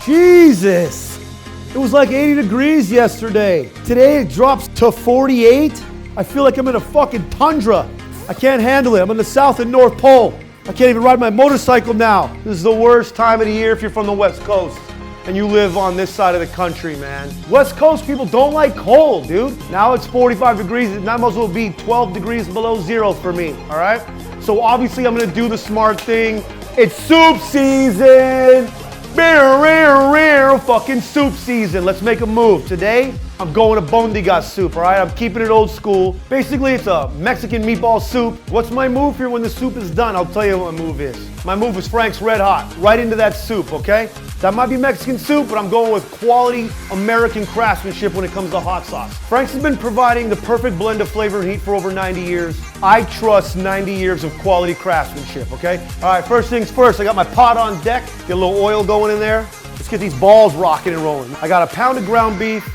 Jesus. It was like 80 degrees yesterday. Today it drops to 48. I feel like I'm in a fucking tundra. I can't handle it. I'm in the South and North Pole. I can't even ride my motorcycle now. This is the worst time of the year if you're from the West Coast and you live on this side of the country, man. West Coast people don't like cold, dude. Now it's 45 degrees. It might as well be 12 degrees below zero for me, all right? So obviously I'm gonna do the smart thing. It's soup season. Fucking soup season. Let's make a move. Today, I'm going to Albondigas soup, all right? I'm keeping it old school. Basically, it's a Mexican meatball soup. What's my move here when the soup is done? I'll tell you what my move is. My move is Frank's Red Hot, right into that soup, okay? That might be Mexican soup, but I'm going with quality American craftsmanship when it comes to hot sauce. Frank's has been providing the perfect blend of flavor and heat for over 90 years. I trust 90 years of quality craftsmanship, okay? All right, first things first, I got my pot on deck. Get a little oil going in there. Let's get these balls rocking and rolling. I got a pound of ground beef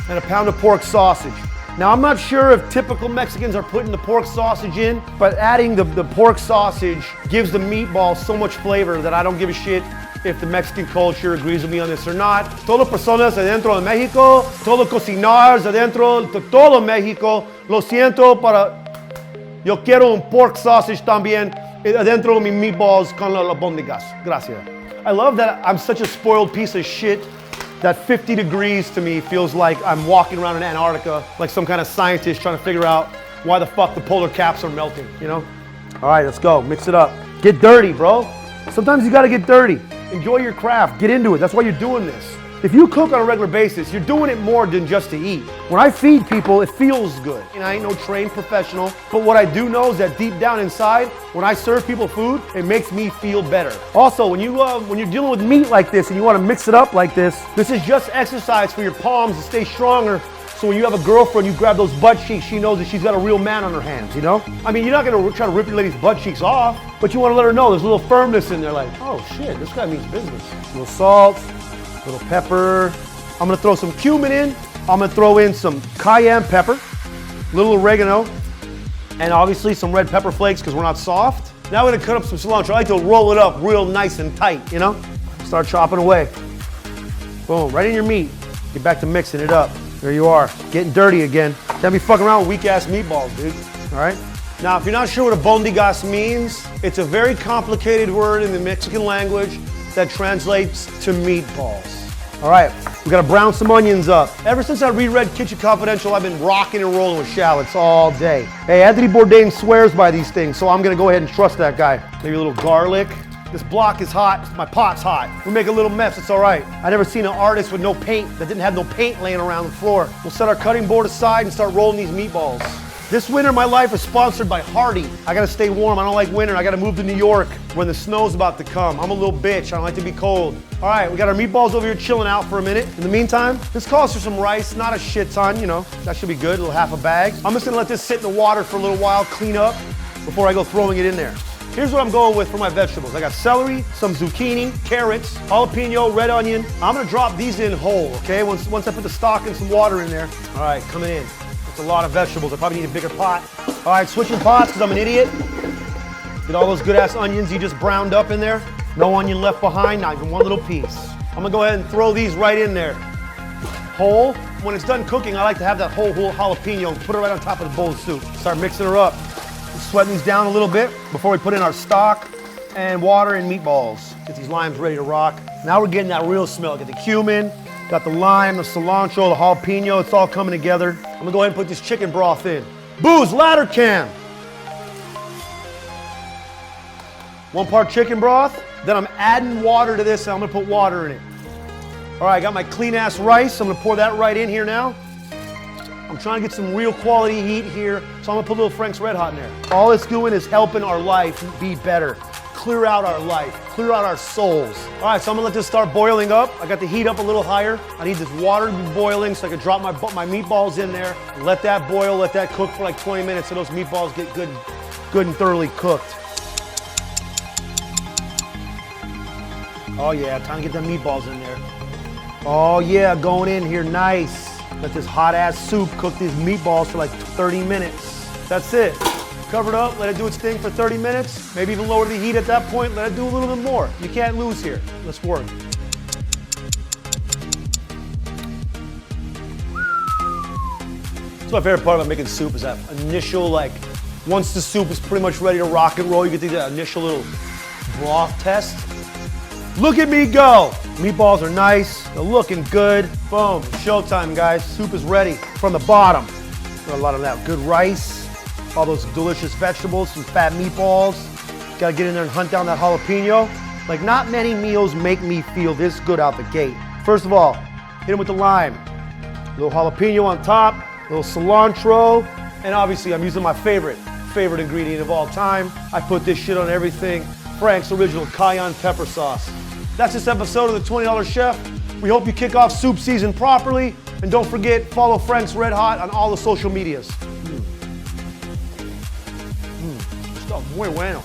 and a pound of pork sausage. Now, I'm not sure if typical Mexicans are putting the pork sausage in, but adding the pork sausage gives the meatball so much flavor that I don't give a shit if the Mexican culture agrees with me on this or not. Todo personas adentro de Mexico, todo cocinar adentro de todo Mexico. Lo siento para... Yo quiero un pork sausage también adentro de mis meatballs con las albondigas. Gracias. I love that I'm such a spoiled piece of shit that 50 degrees to me feels like I'm walking around in Antarctica like some kind of scientist trying to figure out why the fuck the polar caps are melting, you know? All right, let's go, mix it up. Get dirty, bro. Sometimes you gotta get dirty. Enjoy your craft, get into it, that's why you're doing this. If you cook on a regular basis, you're doing it more than just to eat. When I feed people, it feels good. And I ain't no trained professional, but what I do know is that deep down inside, when I serve people food, it makes me feel better. Also, when you're dealing with meat like this and you want to mix it up like this is just exercise for your palms to stay stronger. So when you have a girlfriend, you grab those butt cheeks, she knows that she's got a real man on her hands, you know? I mean, you're not gonna try to rip your lady's butt cheeks off, but you wanna let her know there's a little firmness in there, like, oh shit, this guy means business. A little salt, a little pepper. I'm gonna throw some cumin in. I'm gonna throw in some cayenne pepper, a little oregano, and obviously some red pepper flakes because we're not soft. Now we're gonna cut up some cilantro. I like to roll it up real nice and tight, you know? Start chopping away. Boom, right in your meat. Get back to mixing it up. There you are, getting dirty again. Can't be fucking around with weak-ass meatballs, dude, all right? Now, if you're not sure what albondigas means, it's a very complicated word in the Mexican language that translates to meatballs. All right, we gotta brown some onions up. Ever since I reread Kitchen Confidential, I've been rocking and rolling with shallots all day. Hey, Anthony Bourdain swears by these things, so I'm gonna go ahead and trust that guy. Maybe a little garlic. This block is hot, my pot's hot. We make a little mess, it's all right. I never seen an artist with no paint, that didn't have no paint laying around the floor. We'll set our cutting board aside and start rolling these meatballs. This winter, my life is sponsored by Hardy. I gotta stay warm, I don't like winter. I gotta move to New York when the snow's about to come. I'm a little bitch, I don't like to be cold. All right, we got our meatballs over here chilling out for a minute. In the meantime, this calls for some rice, not a shit ton, you know, that should be good, a little half a bag. I'm just gonna let this sit in the water for a little while, clean up, before I go throwing it in there. Here's what I'm going with for my vegetables. I got celery, some zucchini, carrots, jalapeno, red onion. I'm gonna drop these in whole, okay? Once I put the stock and some water in there. All right, coming in. That's a lot of vegetables. I probably need a bigger pot. All right, switching pots because I'm an idiot. Get all those good-ass onions you just browned up in there. No onion left behind, not even one little piece. I'm gonna go ahead and throw these right in there. Whole. When it's done cooking, I like to have that whole jalapeno, put it right on top of the bowl of soup. Start mixing her up. Sweating these down a little bit before we put in our stock and water and meatballs. Get these limes ready to rock. Now we're getting that real smell. Got the cumin, got the lime, the cilantro, the jalapeno. It's all coming together. I'm gonna go ahead and put this chicken broth in. Booze, ladder cam. 1 part chicken broth. Then I'm adding water to this and I'm gonna put water in it. All right, I got my clean ass rice. I'm gonna pour that right in here now. I'm trying to get some real quality heat here, so I'm gonna put a little Frank's Red Hot in there. All it's doing is helping our life be better. Clear out our life, clear out our souls. All right, so I'm gonna let this start boiling up. I got the heat up a little higher. I need this water to be boiling so I can drop my meatballs in there. Let that boil, let that cook for like 20 minutes so those meatballs get good and thoroughly cooked. Oh yeah, time to get the meatballs in there. Oh yeah, going in here, nice. Let this hot ass soup cook these meatballs for like 30 minutes. That's it. Cover it up, let it do its thing for 30 minutes. Maybe even lower the heat at that point, let it do a little bit more. You can't lose here. Let's work. So my favorite part about making soup is that initial, like, once the soup is pretty much ready to rock and roll, you get to do that initial little broth test. Look at me go. Meatballs are nice, they're looking good. Boom, showtime, guys. Soup is ready from the bottom. Got a lot of that good rice, all those delicious vegetables, some fat meatballs. Gotta get in there and hunt down that jalapeno. Like, not many meals make me feel this good out the gate. First of all, hit them with the lime. A little jalapeno on top, a little cilantro, and obviously I'm using my favorite ingredient of all time. I put this shit on everything. Frank's original cayenne pepper sauce. That's this episode of the $20 Chef. We hope you kick off soup season properly. And don't forget, follow Frank's Red Hot on all the social medias. Está muy bueno.